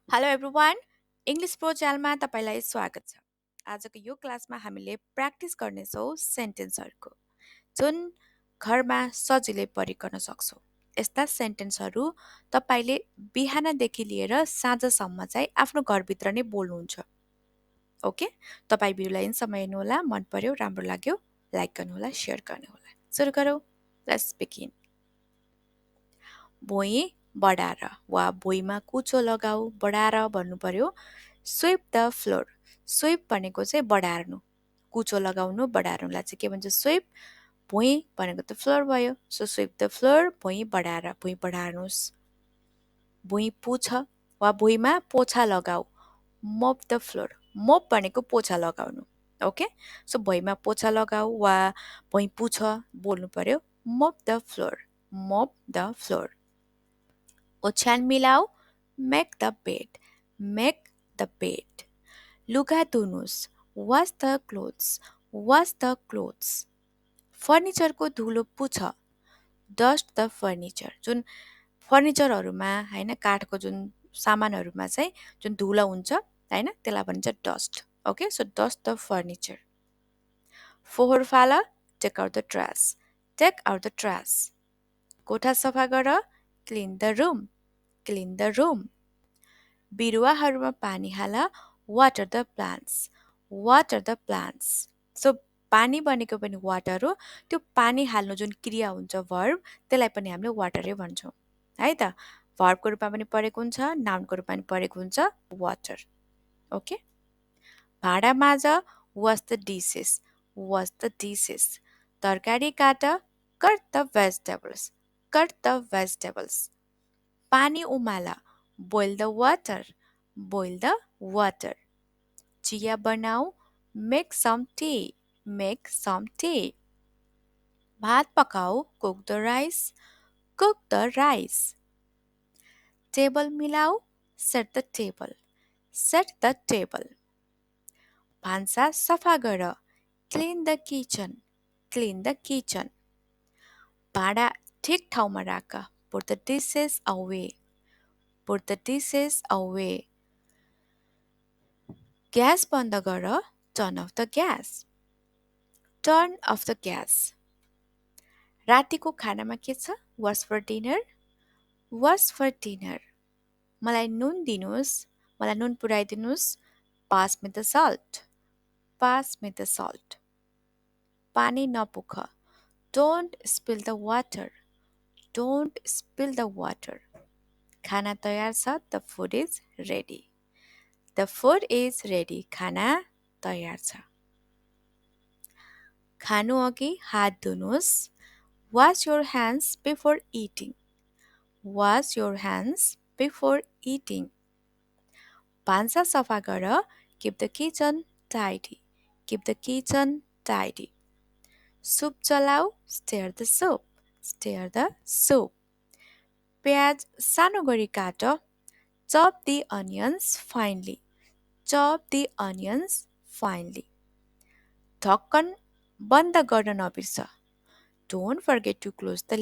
Hello everyone English pro च्यानलमा तपाईँलाई स्वागत छ आजको यो क्लासमा हामीले प्र्याक्टिस गर्नेछौँ सेन्टेन्सहरूको जुन घरमा सजिलै प्रयोग गर्न सक्छौँ यस्ता सेन्टेन्सहरू तपाईँले बिहानदेखि लिएर साँझसम्म चाहिँ आफ्नो घरभित्र नै बोल्नुहुन्छ ओके तपाईँ भिडियोलाई समय हेर्नुहोला मन पर्यो राम्रो लाग्यो लाइक गर्नुहोला सेयर गर्नुहोला सुरु गरौँ लेट्स बिगिन भुइँ बढाएर वा भुइँमा कुचो लगाऊ बढाएर भन्नु पर्यो स्विप द फ्लोर स्विप भनेको चाहिँ बढार्नु कुचो लगाउनु बढार्नुलाई चाहिँ के भन्छ स्विप भुइँ भनेको त फ्लोर भयो सो स्विप द फ्लोर भुइँ बढार्नुहोस् भुइँ पुछ वा भुइँमा पोछा लगाऊ मोप द फ्लोर मोप भनेको पोछा लगाउनु ओके सो भुइँमा पोछा लगाऊ वा भुइँ पुछ बोल्नु पर्यो mop the floor mop the floor ओछ्यान मिलाऊ make the bed make the bed लुगा धुनुहोस् वास द क्लोथ्स फर्निचरको धुलो पुछ डस्ट द फर्निचर जुन फर्निचरहरूमा होइन काठको जुन सामानहरूमा चाहिँ जुन धुलो हुन्छ होइन त्यसलाई भनिन्छ dust okay so dust the furniture फोहोर फाल टेक आउट द ट्रास कोठा सफा गर क्लिन द रुम बिरुवाहरूमा पानी हाल वाटर द प्लान्ट्स सो पानी भनेको पनि वाटर हो त्यो पानी हाल्नु जुन क्रिया हुन्छ भर्ब त्यसलाई पनि हामीले वाटरै भन्छौँ है त भर्बको रूपमा पनि परेको हुन्छ नाउनको रूपमा पनि परेको हुन्छ वाटर ओके भाँडा माझ वास द डिसेस तरकारी काट कट द भेजिटेबल्स पानी उमाल बोइल द वाटर चिया बनाऊ मेक सम टी भात पकाऊ कुक द राइस टेबल मिलाऊ सेट द टेबल भान्सा सफा गर क्लिन द किचन भाँडा ठिक ठाउँमा राख पुट द डिसेस ग्यास बन्द गर टर्न अफ द ग्यास रातिको खानामा के छ वाट्स फर डिनर मलाई नुन दिनुहोस् मलाई नुन पुर्याइदिनुहोस् पास मी द सल्ट पानी नपुख डोन्ट स्पिल द वाटर खाना तयार छ द फुड इज रेडी खाना तयार छ खानु अघि हात धुनुहोस् वास योर ह्यान्ड्स बिफोर इटिङ भान्सा सफा गर keep the kitchen tidy soup चलाऊ स्टेयर द सुप प्याज सानो गरी काट चप दी अनियन्स फाइनली ढक्कन बन्द गर्न नबिर्स don't forget to close the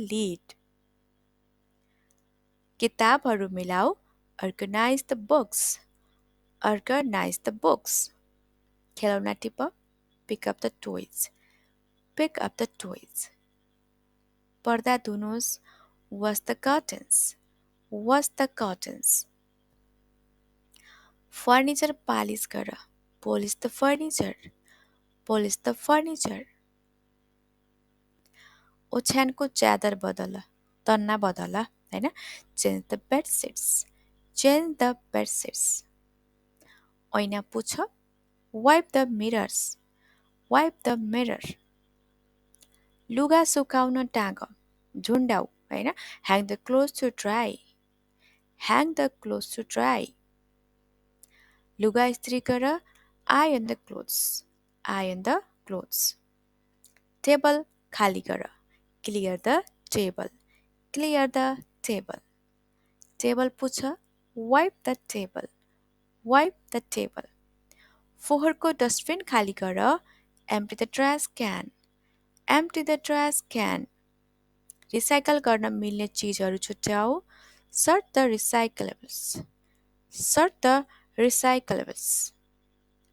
lid किताबहरू मिलाऊ अर्गनाइज द बुक्स खेलौना टिप पिक अप द टोइज पर्दा धुनुहोस् wash the curtains furniture polish गर पोलिस द फर्निचर ओछ्यानको च्यादर बदल तन्ना बदल होइन चेन्ज द बेडसिट्स ऐना पुछ वाइप द मिरर लुगा सुकाउन टाँग झुन्डाऊ होइन hang the clothes to dry लुगा इस्त्री गर आयरन द क्लोथ्स टेबल खाली गर क्लियर द टेबल पुछ वाइप द टेबल फोहोरको डस्टबिन खाली गर empty the trash can recycle गर्न मिल्ने चिजहरू छुट्याऊ. Sort the recyclables. Sort the recyclables.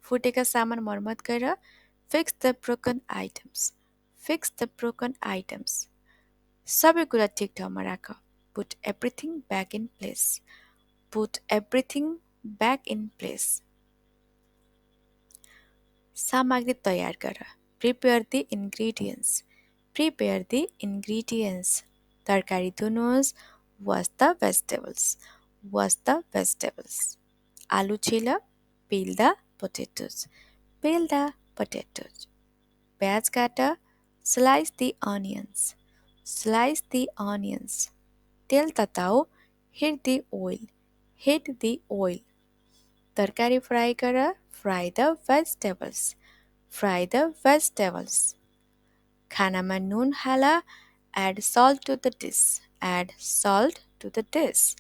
फुटेका सामान मर्मत गर. Fix the broken items. Fix the broken items. सबै कुरा ठिक ठाउँमा राख. Put everything back in place. Put everything back in place. सामग्री तयार गर. Prepare the ingredients. Prepare the ingredients. तरकारी धुनुहोस्. Wash the vegetables. Wash the vegetables. आलु छिल. Peel the potatoes. Peel the potatoes. प्याज काट. Slice the onions. Slice the onions. तेल तताऊ. Heat the oil. Heat the oil. तरकारी फ्राई गर. Fry the vegetables. Fry the vegetables. खानामा नुन हाल. Add salt to the dish. Add salt to the dish.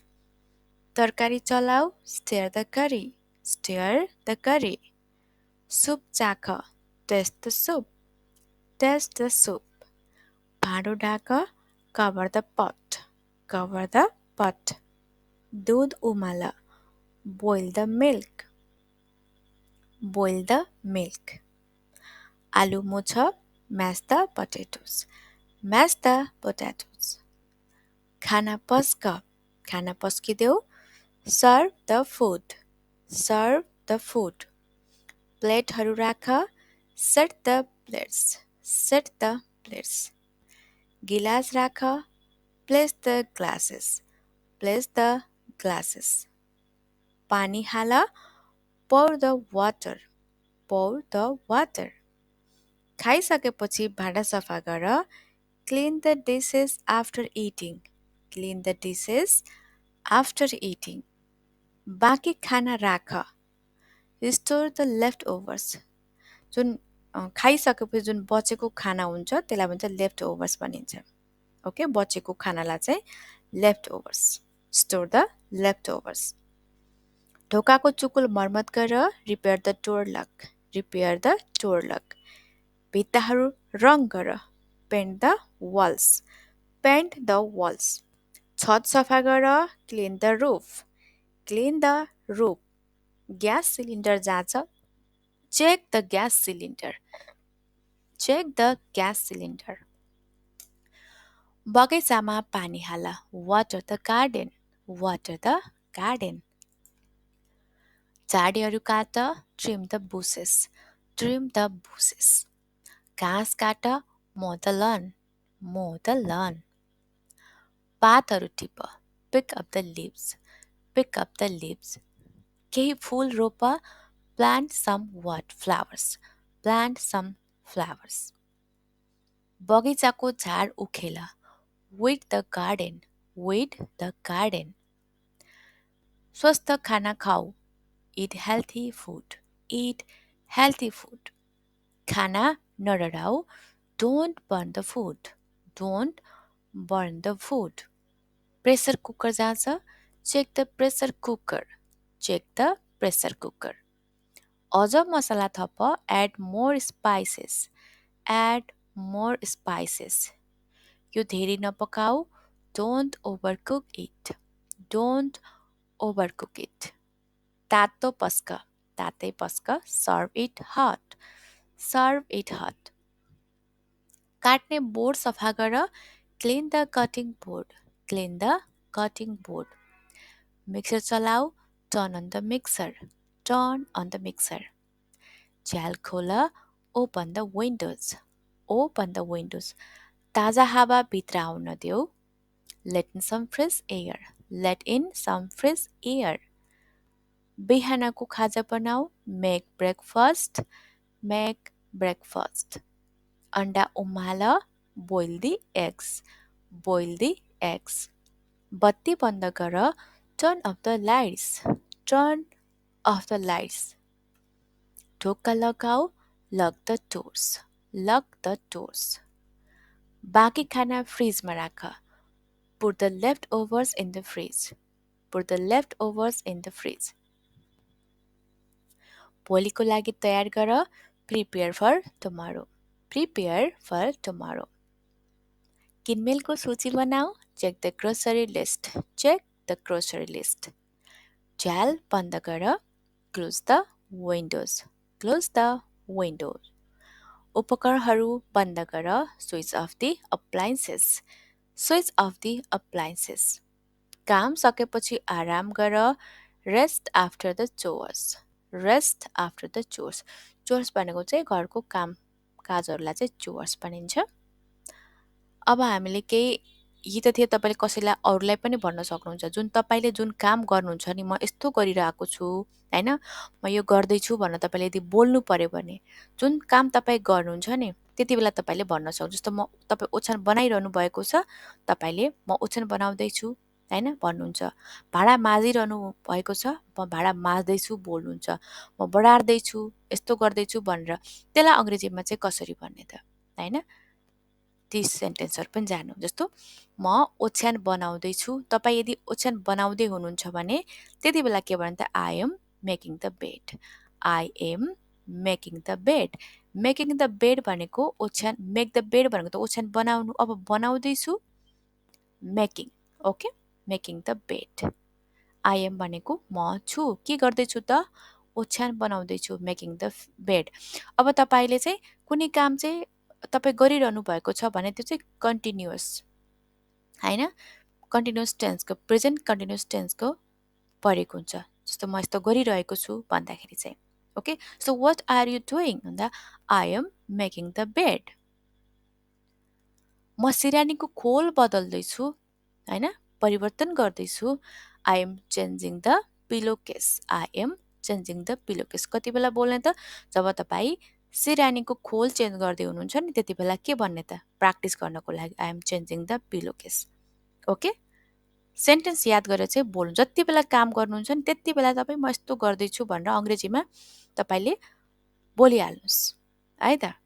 तरकारी चलाऊ. Stir the curry. Stir the curry. Soup चाख. Taste the soup. Taste the soup. भाँडो ढाक. Cover the pot. Cover the pot. दूध उमाल. Boil the milk. Boil the milk. आलु मुछ. Mash the potatoes. Mash the potatoes. खाना पस्क. खाना पस्किदेऊ. Serve the food. Serve the food. प्लेटहरू राख. Set the plates. Set the plates. गिलास राख. Place the glasses. Place the glasses. पानी हाल. Pour the water. Pour the water. खाइसकेपछि भाँडा सफा गर. Clean the dishes after eating. Clean the dishes after eating. बाँकी खाना राख. Store the leftovers. जुन खाइसकेपछि जुन बचेको खाना हुन्छ त्यसलाई भन्छ leftovers भनिन्छ. ओके, बचेको खानालाई चाहिँ leftovers. Store the leftovers. ढोकाको चुकुल मर्मत गर. Repair the door lock. Repair the door lock. भित्ताहरू रङ गर. Paint the walls. Paint the walls. छत सफा गर. Clean the roof. Clean the roof. Gas cylinder जाँच. Check the gas cylinder. Check the gas cylinder. बगैँचामा पानी हाल. Water the garden. Water the garden. झाडीहरू काट. Trim the bushes. Trim the bushes. घाँस काट. Mow the lawn. Mow the lawn. पातहरू tip. Pick up the leaves. Pick up the leaves. केही फूल रोप. Plant some what flowers. Plant some flowers. बगैँचाको झार उखेल. Weed the garden. Weed the garden. स्वस्थ खाना खाऊ. Eat healthy food. Eat healthy food. खाना नडराऊ. Don't burn the food. Don't burn the food. Pressure cooker जाँच. Check the pressure cooker. Check the pressure cooker. अझ मसला थप. Add more spices. Add more spices. यो धेरै नपकाऊ. Don't overcook it. Don't overcook it. तातो पस्क. तातै पस्क. Serve it hot. Serve it hot. काट्ने board सफा गर. Clean the cutting board. Clean the cutting board. Mixer चलाऊ. Turn on the mixer. Turn on the mixer. झ्याल खोल. Open the windows. Open the windows. ताजा हावा भित्र आउन देऊ. Let in some fresh air. Let in some fresh air. बिहानको खाजा बनाऊ. Make breakfast. Make breakfast. अन्डा उमाल. Boil the eggs. Boil the eggs. बत्ती बन्द गर. Turn off the lights. Turn off the lights. ढोका लगाऊ. Lock the doors. Lock the doors. बाँकी खाना फ्रिजमा राख. Put the leftovers in the fridge. Put the leftovers in the fridge. भोलिको लागि तयार गर. Prepare for tomorrow. Prepare for tomorrow. किनमेलको सूची बनाऊ. Check the grocery list. Check the grocery list. झ्याल बन्द गर. Close the windows. Close the windows. उपकरणहरू बन्द गर. Switch off the appliances. Switch off the appliances. काम सकेपछि आराम गर. Rest after the chores. Rest after the chores. Chores भनेको चाहिँ घरको काम काजहरूलाई चाहिँ चोर्स भनिन्छ. अब हामीले केही यी त थियो, तपाईँले कसैलाई अरूलाई पनि भन्न सक्नुहुन्छ. जुन तपाईँले जुन काम गर्नुहुन्छ नि, म यस्तो गरिरहेको छु होइन, म यो गर्दैछु भनेर तपाईँले यदि बोल्नु पर्यो भने जुन काम तपाईँ गर्नुहुन्छ नि त्यति बेला तपाईँले भन्न सक्नुहुन्छ. जस्तो तपाईँ ओछ्यान बनाइरहनु भएको छ, तपाईँले म ओछ्यान बनाउँदैछु होइन भन्नुहुन्छ. भाँडा माझिरहनु भएको छ, म भाँडा माझ्दैछु बोल्नुहुन्छ. म बढार्दैछु, यस्तो गर्दैछु भनेर त्यसलाई अङ्ग्रेजीमा चाहिँ कसरी भन्ने त होइन. ती सेन्टेन्सहरू पनि जानु. जस्तो म ओछ्यान बनाउँदैछु. तपाईँ यदि ओछ्यान बनाउँदै हुनुहुन्छ भने त्यति बेला के भन्नु त, I am making the bed. I am making the bed. Making the bed भनेको ओछ्यान, मेक द बेड भनेको त ओछ्यान बनाउनु. अब बनाउँदैछु, making. Okay, making the bed. I am भनेको म छु, के गर्दैछु त, ओछ्यान बनाउँदैछु, मेकिङ द बेड. अब तपाईँले चाहिँ कुनै काम चाहिँ तपाईँ गरिरहनु भएको छ भने त्यो चाहिँ कन्टिन्युअस होइन, कन्टिन्युअस टेन्सको, प्रेजेन्ट कन्टिन्युअस टेन्सको परेको हुन्छ. जस्तो म यस्तो गरिरहेको छु भन्दाखेरि चाहिँ. Okay, so what are you doing भन्दा I am making the bed. म सिरानीको खोल बदल्दैछु होइन, परिवर्तन गर्दैछु. I am changing the pillow case. I am changing the pillow case. कति बेला बोल्ने त, जब तपाईँ सिरानीको खोल चेन्ज गर्दै हुनुहुन्छ नि त्यति बेला के भन्ने त, प्र्याक्टिस गर्नको लागि I am changing the pillow case. Okay, sentence याद गरेर चाहिँ बोल्नु. जति बेला काम गर्नुहुन्छ नि त्यति बेला तपाईँ म यस्तो गर्दैछु भनेर अङ्ग्रेजीमा तपाईँले बोलिहाल्नुहोस् है त.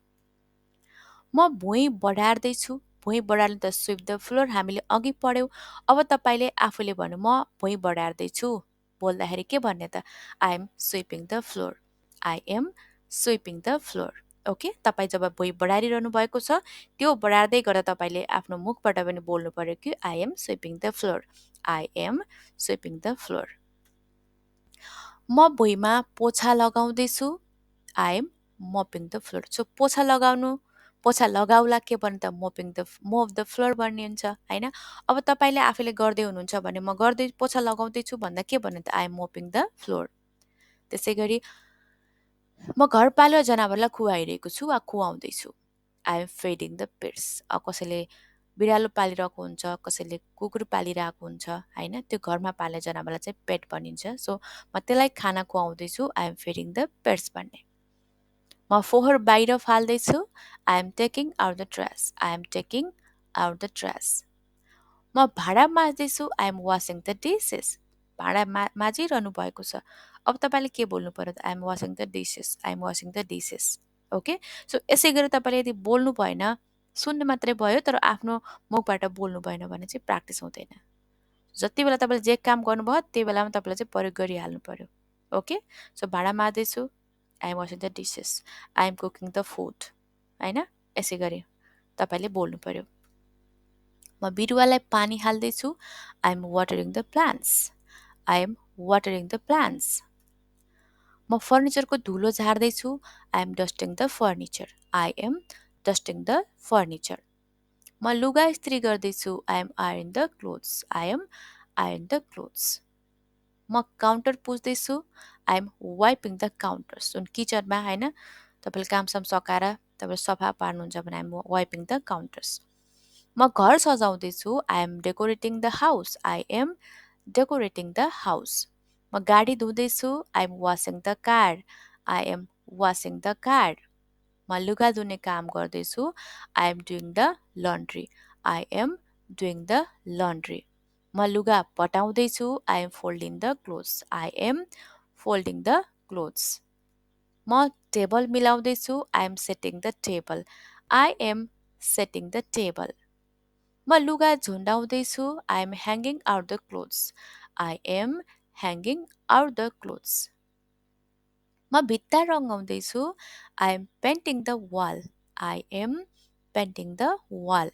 म भुइँ बढार्दैछु. भुइँ बढार्नु त स्विप द फ्लोर हामीले अघि पढ्यौँ. अब तपाईँले आफूले भन्नु म भुइँ बढार्दैछु बोल्दाखेरि के भन्ने त, I am sweeping the floor. I am sweeping the floor. Okay, तपाईँ जब भुइँ बढारिरहनु भएको छ त्यो बढार्दै गर्दा तपाईँले आफ्नो मुखबाट पनि बोल्नु पर्यो कि I am sweeping the floor. I am sweeping the floor. म भुइँमा पोछा लगाउँदैछु. I am mopping the floor. So पोछा लगाउनु, पोछा लगाउला के भन्नु त, मोप द फ्लोर भन्ने हुन्छ होइन. अब तपाईँले आफैले गर्दै हुनुहुन्छ भने म पोछा लगाउँदैछु भन्दा के भन्नु त, I am mopping the floor. त्यसै गरी म घरपालुवा जनावरलाई खुवाइरहेको छु वा खुवाउँदैछु. I am feeding the pets. कसैले बिरालो पालिरहेको हुन्छ, कसैले कुकुर पालिरहेको हुन्छ होइन, त्यो घरमा पाल्ने जनावरलाई चाहिँ पेट भनिन्छ. सो म त्यसलाई खाना खुवाउँदैछु, I am feeding the pets भन्ने. म फोहोर बाहिर फाल्दैछु. I am taking out the trash. I am taking out the trash. म भाँडा माझ्दैछु. I am washing the dishes. भाँडा माझिरहनु भएको छ. अब तपाईँले के बोल्नु पर्यो त, I am washing the dishes. I am washing the dishes. Okay, so यसै गरी तपाईँले यदि बोल्नु भएन, सुन्नु मात्रै भयो तर आफ्नो मुखबाट बोल्नु भएन भने चाहिँ प्र्याक्टिस हुँदैन. जति बेला तपाईँले जे काम गर्नुभयो त्यही बेलामा तपाईँले चाहिँ प्रयोग गरिहाल्नु पर्यो. ओके, सो भाँडा माझ्दैछु. I am washing the dishes. I am cooking the food होइन, यसै गरी तपाईँले बोल्नु पर्यो. म बिरुवालाई पानी हाल्दैछु. I am watering the plants. I am watering the plants. म फर्निचरको धुलो झार्दैछु. I am dusting the furniture. I am dusting the furniture. म लुगा इस्त्री गर्दैछु. I am iron the clothes. I am iron the clothes. म काउन्टर पुस्दैछु. I am wiping the counters. जुन किचनमा होइन तपाईँले कामसाम सकाएर तपाईँ सफा पार्नुहुन्छ भने I am wiping the counters. म घर सजाउँदैछु. I am decorating the house. I am decorating the house. म गाडी धुँदैछु. I am washing the car. I am washing the car. म लुगा धुने काम गर्दैछु. I am doing the laundry. I am doing the laundry. म लुगा पटाउँदैछु. I am folding the clothes. I am folding the clothes. म टेबल मिलाउँदैछु. I am setting the table. I am setting the table. म लुगा झुन्डाउँदैछु. I am hanging out the clothes. I am hanging out the clothes. म भित्ता रङ्गाउँदैछु. I am painting the wall. I am painting the wall.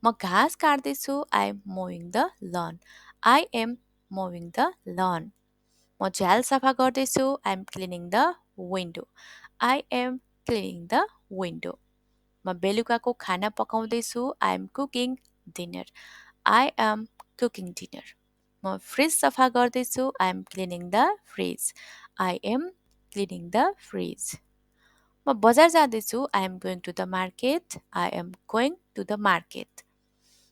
म म घाँस काट्दैछु, I am mowing the lawn. I am mowing the lawn. म झ्याल सफा गर्दैछु, I am cleaning the window. I am cleaning the window. म बेलुकाको खाना पकाउँदैछु, I am cooking dinner. I am cooking dinner. म फ्रिज सफा गर्दैछु, I am cleaning the fridge. I am cleaning the fridge. म बजार जाँदैछु, I am going to the market. I am going to the market.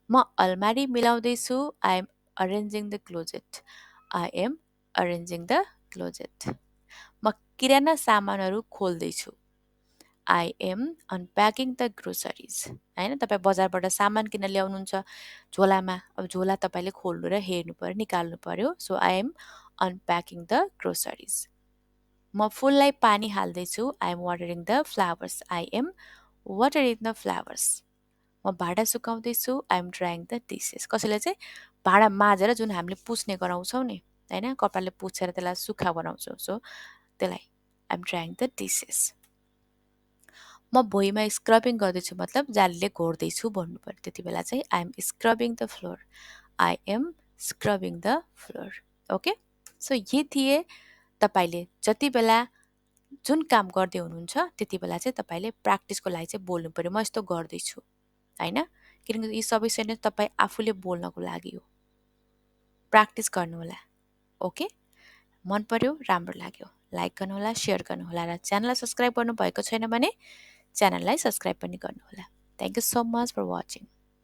म अलमारी मिलाउँदैछु, I am arranging the closet. I am arranging the closet. म किराना सामानहरू खोल्दैछु, I am unpacking the groceries. होइन, तपाईँ बजारबाट सामान किन्न ल्याउनुहुन्छ झोलामा, अब झोला तपाईँले खोल्नु र हेर्नु पऱ्यो, निकाल्नु पऱ्यो। So I am unpacking the groceries. म फुललाई पानी हाल्दैछु, I am watering the flowers. I am watering the flowers. म भाँडा सुकाउँदैछु, I am drying the dishes. कसैले चाहिँ भाँडा माझेर जुन हामीले पुस्ने गराउँछौँ नि, होइन, कपडाले पुछेर त्यसलाई सुक्खा बनाउँछौँ, सो त्यसलाई I am drying the dishes. म भुइँमा स्क्रबिङ गर्दैछु, मतलब जालीले घोर्दैछु भन्नु पर्यो। त्यति बेला चाहिँ I am scrubbing the floor. I am scrubbing the floor. Okay, so यी थिए तपाईँले जति बेला जुन काम गर्दै हुनुहुन्छ त्यति बेला चाहिँ तपाईँले प्र्याक्टिसको लागि चाहिँ बोल्नु पऱ्यो, म यस्तो गर्दैछु, होइन, किनकि यी सबै सेन्टेन्स तपाईँ आफूले बोल्नको लागि हो। प्र्याक्टिस गर्नुहोला। ओके, मन पर्यो, राम्रो लाग्यो, लाइक गर्नुहोला, सेयर गर्नुहोला र च्यानललाई सब्सक्राइब गर्नुभएको छैन भने च्यानललाई सब्सक्राइब पनि गर्नुहोला। Thank you so much for watching.